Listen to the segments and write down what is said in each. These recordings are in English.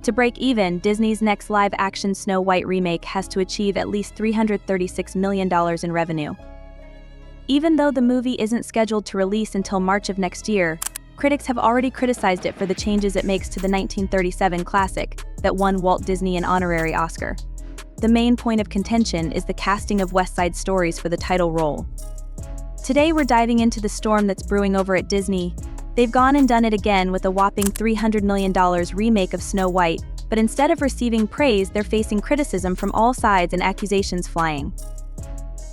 To break even, Disney's next live-action Snow White remake has to achieve at least $336 million in revenue. Even though the movie isn't scheduled to release until March of next year, critics have already criticized it for the changes it makes to the 1937 classic that won Walt Disney an honorary Oscar. The main point of contention is the casting of West Side Stories for the title role. Today we're diving into the storm that's brewing over at Disney. They've gone and done it again with a whopping $300 million remake of Snow White, but instead of receiving praise, they're facing criticism from all sides and accusations flying.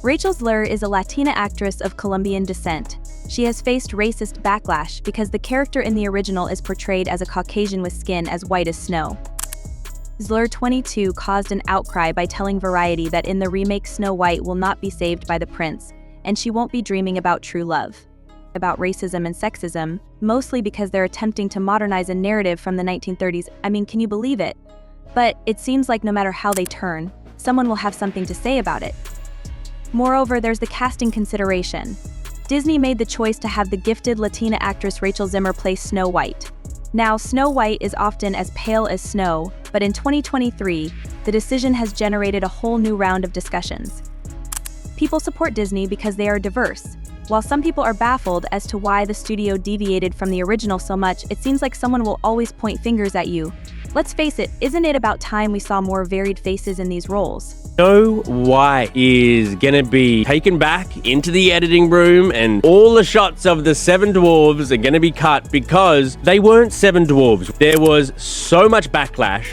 Rachel Zegler is a Latina actress of Colombian descent. She has faced racist backlash because the character in the original is portrayed as a Caucasian with skin as white as snow. Zegler, 22, caused an outcry by telling Variety that in the remake Snow White will not be saved by the prince, and she won't be dreaming about true love. About racism and sexism, mostly because they're attempting to modernize a narrative from the 1930s. I mean, can you believe it? But it seems like no matter how they turn, someone will have something to say about it. Moreover, there's the casting consideration. Disney made the choice to have the gifted Latina actress Rachel Zegler play Snow White. Now, Snow White is often as pale as snow, but in 2023, the decision has generated a whole new round of discussions. People support Disney because they are diverse. While some people are baffled as to why the studio deviated from the original so much, it seems like someone will always point fingers at you. Let's face it, isn't it about time we saw more varied faces in these roles? Snow White is gonna be taken back into the editing room, and all the shots of the 7 dwarves are gonna be cut because they weren't 7 dwarves. There was so much backlash,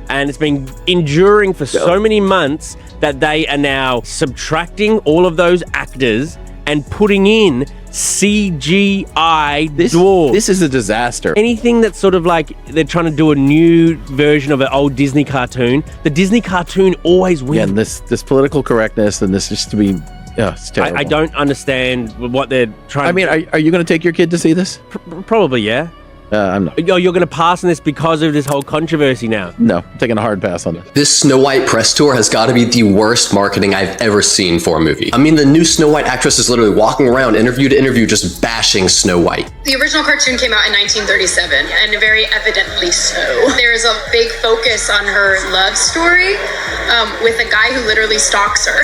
and it's been enduring for so many months that they are now subtracting all of those actors and putting in CGI dwarves. This is a disaster. Anything that's sort of like they're trying to do a new version of an old Disney cartoon, the Disney cartoon always wins. Yeah, and this political correctness and this just to be, it's terrible. I don't understand what they're trying to do. I mean, are you going to take your kid to see this? Probably, yeah. I'm not. You're going to pass on this because of this whole controversy now? No, I'm taking a hard pass on it. This Snow White press tour has got to be the worst marketing I've ever seen for a movie. I mean, the new Snow White actress is literally walking around interview to interview just bashing Snow White. The original cartoon came out in 1937, and very evidently so. There is a big focus on her love story with a guy who literally stalks her.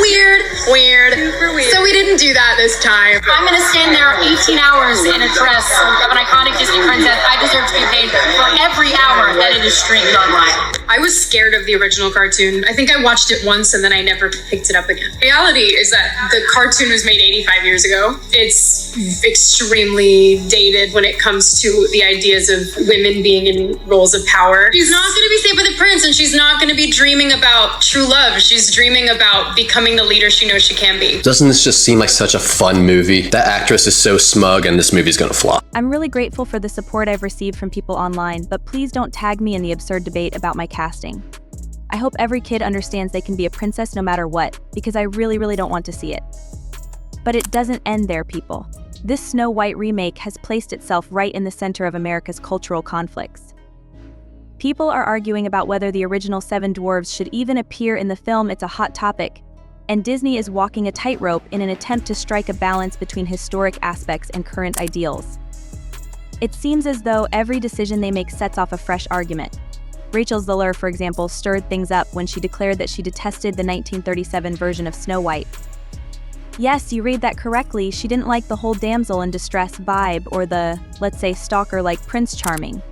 Weird. Super weird. So we didn't do that this time. I'm gonna stand there 18 hours in a dress of an iconic Disney princess. I deserve to be paid for every hour that it is streamed online. I was scared of the original cartoon. I think I watched it once and then I never picked it up again. Reality is that the cartoon was made 85 years ago. It's extremely dated when it comes to the ideas of women being in roles of power. She's not gonna be saved by the prince, and she's not gonna be dreaming about true love. She's dreaming about becoming the leader she knows she can be. Doesn't this just seem like such a fun movie? That actress is so smug and this movie's gonna flop. I'm really grateful for the support I've received from people online, but please don't tag me in the absurd debate about my casting. I hope every kid understands they can be a princess no matter what, because I really don't want to see it. But it doesn't end there, people. This Snow White remake has placed itself right in the center of America's cultural conflicts. People are arguing about whether the original 7 dwarves should even appear in the film. It's a hot topic, and Disney is walking a tightrope in an attempt to strike a balance between historic aspects and current ideals. It seems as though every decision they make sets off a fresh argument. Rachel Zegler, for example, stirred things up when she declared that she detested the 1937 version of Snow White. Yes, you read that correctly, she didn't like the whole damsel in distress vibe or the, let's say, stalker-like Prince Charming.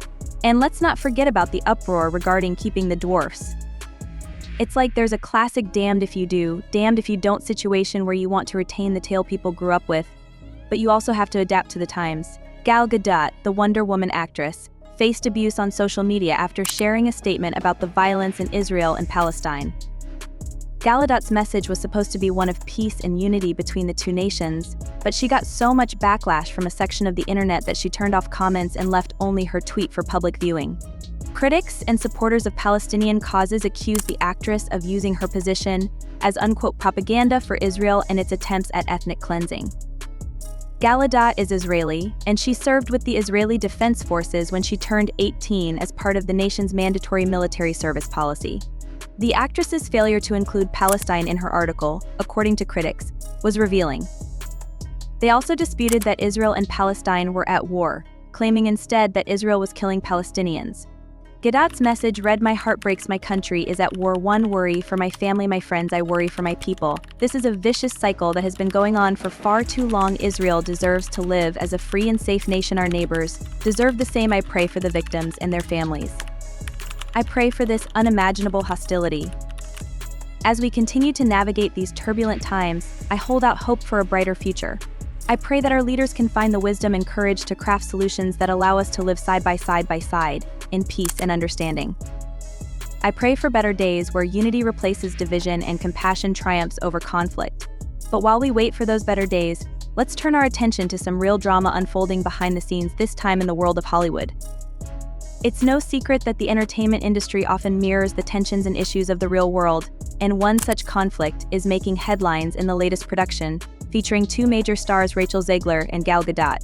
And let's not forget about the uproar regarding keeping the dwarfs. It's like there's a classic damned if you do, damned if you don't situation where you want to retain the tale people grew up with, but you also have to adapt to the times. Gal Gadot, the Wonder Woman actress, faced abuse on social media after sharing a statement about the violence in Israel and Palestine. Gal Gadot's message was supposed to be one of peace and unity between the two nations, but she got so much backlash from a section of the internet that she turned off comments and left only her tweet for public viewing. Critics and supporters of Palestinian causes accused the actress of using her position as unquote propaganda for Israel and its attempts at ethnic cleansing. Gal Gadot is Israeli, and she served with the Israeli Defense Forces when she turned 18 as part of the nation's mandatory military service policy. The actress's failure to include Palestine in her article, according to critics, was revealing. They also disputed that Israel and Palestine were at war, claiming instead that Israel was killing Palestinians. Gadot's message read, "My heart breaks, my country is at war. One worry for my family, my friends, I worry for my people." This is a vicious cycle that has been going on for far too long. Israel deserves to live as a free and safe nation. Our neighbors deserve the same. I pray for the victims and their families. I pray for this unimaginable hostility. As we continue to navigate these turbulent times, I hold out hope for a brighter future. I pray that our leaders can find the wisdom and courage to craft solutions that allow us to live side by side, in peace and understanding. I pray for better days where unity replaces division and compassion triumphs over conflict. But while we wait for those better days, let's turn our attention to some real drama unfolding behind the scenes, this time in the world of Hollywood. It's no secret that the entertainment industry often mirrors the tensions and issues of the real world, and one such conflict is making headlines in the latest production, featuring two major stars, Rachel Zegler and Gal Gadot.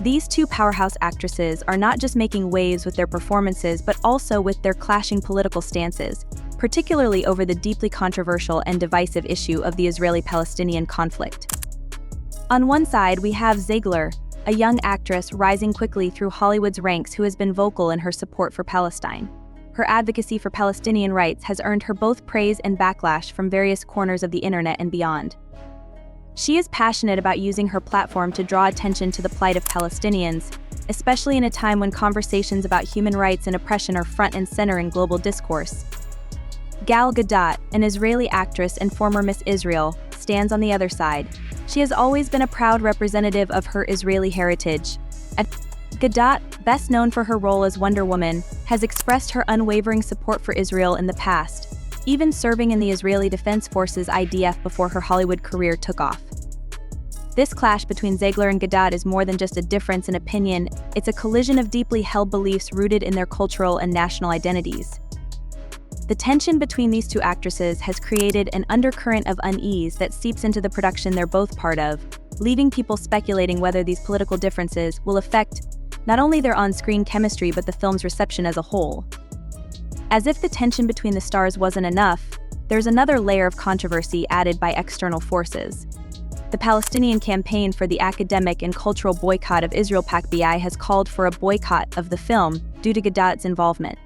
These two powerhouse actresses are not just making waves with their performances, but also with their clashing political stances, particularly over the deeply controversial and divisive issue of the Israeli-Palestinian conflict. On one side, we have Zegler, a young actress rising quickly through Hollywood's ranks who has been vocal in her support for Palestine. Her advocacy for Palestinian rights has earned her both praise and backlash from various corners of the internet and beyond. She is passionate about using her platform to draw attention to the plight of Palestinians, especially in a time when conversations about human rights and oppression are front and center in global discourse. Gal Gadot, an Israeli actress and former Miss Israel, stands on the other side. She has always been a proud representative of her Israeli heritage. Gadot, best known for her role as Wonder Woman, has expressed her unwavering support for Israel in the past, even serving in the Israeli Defense Forces (IDF) before her Hollywood career took off. This clash between Zegler and Gadot is more than just a difference in opinion, it's a collision of deeply held beliefs rooted in their cultural and national identities. The tension between these two actresses has created an undercurrent of unease that seeps into the production they're both part of, leaving people speculating whether these political differences will affect not only their on-screen chemistry but the film's reception as a whole. As if the tension between the stars wasn't enough, there's another layer of controversy added by external forces. The Palestinian Campaign for the Academic and Cultural Boycott of Israel (PACBI) has called for a boycott of the film due to Gadot's involvement.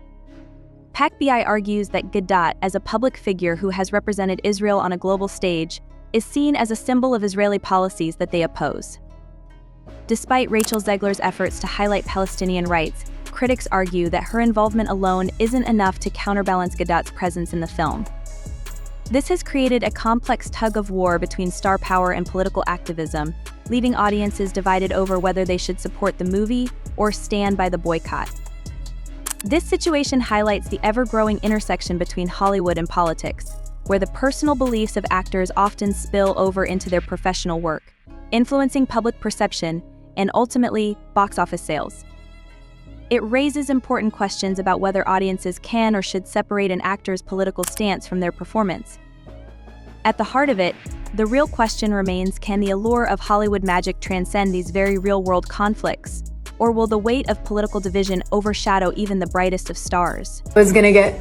PACBI argues that Gadot, as a public figure who has represented Israel on a global stage, is seen as a symbol of Israeli policies that they oppose. Despite Rachel Zegler's efforts to highlight Palestinian rights, critics argue that her involvement alone isn't enough to counterbalance Gadot's presence in the film. This has created a complex tug-of-war between star power and political activism, leaving audiences divided over whether they should support the movie or stand by the boycott. This situation highlights the ever-growing intersection between Hollywood and politics, where the personal beliefs of actors often spill over into their professional work, influencing public perception and ultimately box office sales. It raises important questions about whether audiences can or should separate an actor's political stance from their performance. At the heart of it, the real question remains, can the allure of Hollywood magic transcend these very real-world conflicts? Or will the weight of political division overshadow even the brightest of stars? It was gonna get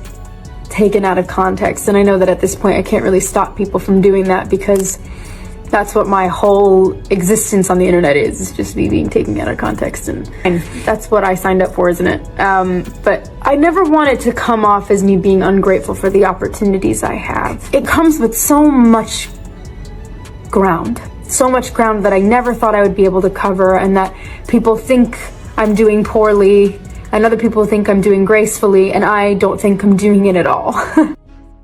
taken out of context, and I know that at this point I can't really stop people from doing that because that's what my whole existence on the internet is just me being taken out of context, and that's what I signed up for, isn't it? But I never wanted to come off as me being ungrateful for the opportunities I have. It comes with so much ground that I never thought I would be able to cover, and that people think I'm doing poorly, and other people think I'm doing gracefully, and I don't think I'm doing it at all.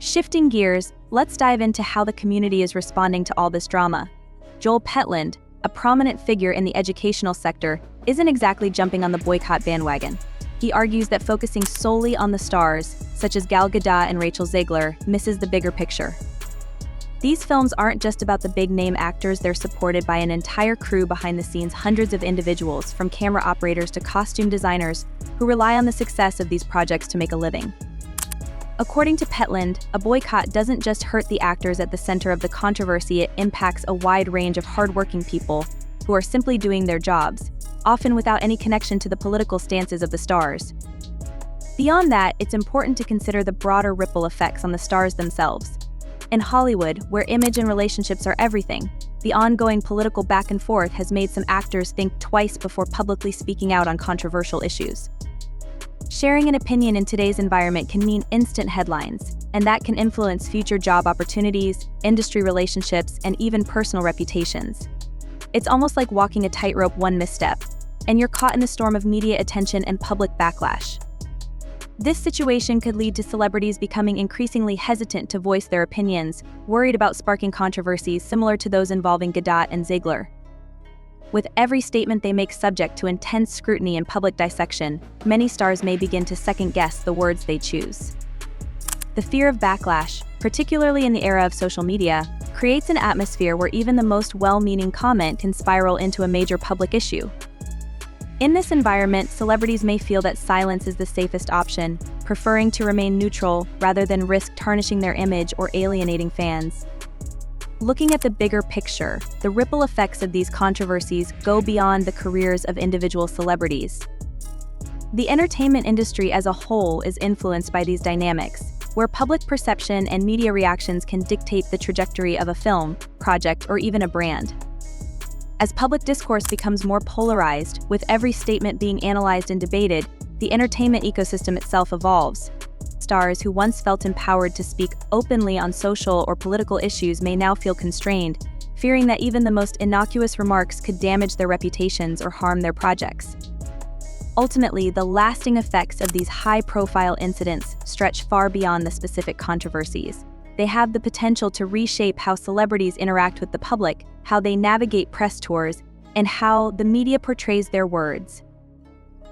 Shifting gears, let's dive into how the community is responding to all this drama. Joel Petland, a prominent figure in the educational sector, isn't exactly jumping on the boycott bandwagon. He argues that focusing solely on the stars, such as Gal Gadot and Rachel Zegler, misses the bigger picture. These films aren't just about the big-name actors, they're supported by an entire crew behind the scenes, hundreds of individuals, from camera operators to costume designers, who rely on the success of these projects to make a living. According to Petland, a boycott doesn't just hurt the actors at the center of the controversy, it impacts a wide range of hardworking people who are simply doing their jobs, often without any connection to the political stances of the stars. Beyond that, it's important to consider the broader ripple effects on the stars themselves. In Hollywood, where image and relationships are everything, the ongoing political back and forth has made some actors think twice before publicly speaking out on controversial issues. Sharing an opinion in today's environment can mean instant headlines, and that can influence future job opportunities, industry relationships, and even personal reputations. It's almost like walking a tightrope one misstep, and you're caught in the storm of media attention and public backlash. This situation could lead to celebrities becoming increasingly hesitant to voice their opinions, worried about sparking controversies similar to those involving Gadot and Zegler. With every statement they make subject to intense scrutiny and public dissection, many stars may begin to second-guess the words they choose. The fear of backlash, particularly in the era of social media, creates an atmosphere where even the most well-meaning comment can spiral into a major public issue. In this environment, celebrities may feel that silence is the safest option, preferring to remain neutral rather than risk tarnishing their image or alienating fans. Looking at the bigger picture, the ripple effects of these controversies go beyond the careers of individual celebrities. The entertainment industry as a whole is influenced by these dynamics, where public perception and media reactions can dictate the trajectory of a film, project, or even a brand. As public discourse becomes more polarized, with every statement being analyzed and debated, the entertainment ecosystem itself evolves. Stars who once felt empowered to speak openly on social or political issues may now feel constrained, fearing that even the most innocuous remarks could damage their reputations or harm their projects. Ultimately, the lasting effects of these high-profile incidents stretch far beyond the specific controversies. They have the potential to reshape how celebrities interact with the public, how they navigate press tours, and how the media portrays their words.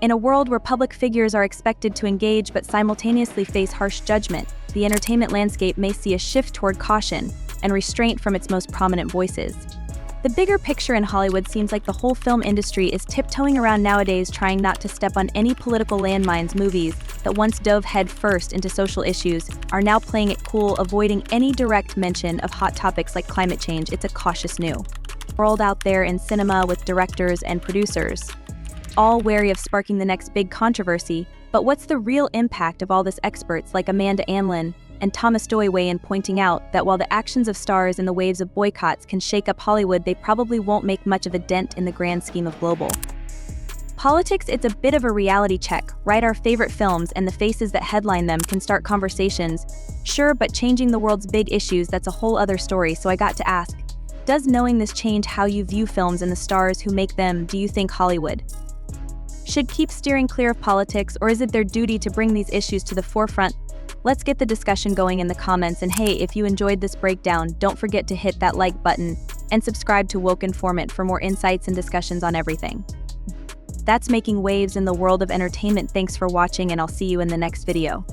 In a world where public figures are expected to engage but simultaneously face harsh judgment, the entertainment landscape may see a shift toward caution and restraint from its most prominent voices. The bigger picture in Hollywood seems like the whole film industry is tiptoeing around nowadays, trying not to step on any political landmines. Movies that once dove headfirst into social issues are now playing it cool, avoiding any direct mention of hot topics like climate change. It's a cautious new world out there in cinema, with directors and producers all wary of sparking the next big controversy. But what's the real impact of all this? Experts like Amanda Anlin and Thomas Doy weigh in, pointing out that while the actions of stars and the waves of boycotts can shake up Hollywood, they probably won't make much of a dent in the grand scheme of global politics. It's a bit of a reality check, right? Our favorite films and the faces that headline them can start conversations, sure, but changing the world's big issues, that's a whole other story. So I got to ask, does knowing this change how you view films and the stars who make them? Do you think Hollywood should keep steering clear of politics, or is it their duty to bring these issues to the forefront? Let's get the discussion going in the comments, and hey, if you enjoyed this breakdown, don't forget to hit that like button and subscribe to Woke Informant for more insights and discussions on everything that's making waves in the world of entertainment. Thanks for watching, and I'll see you in the next video.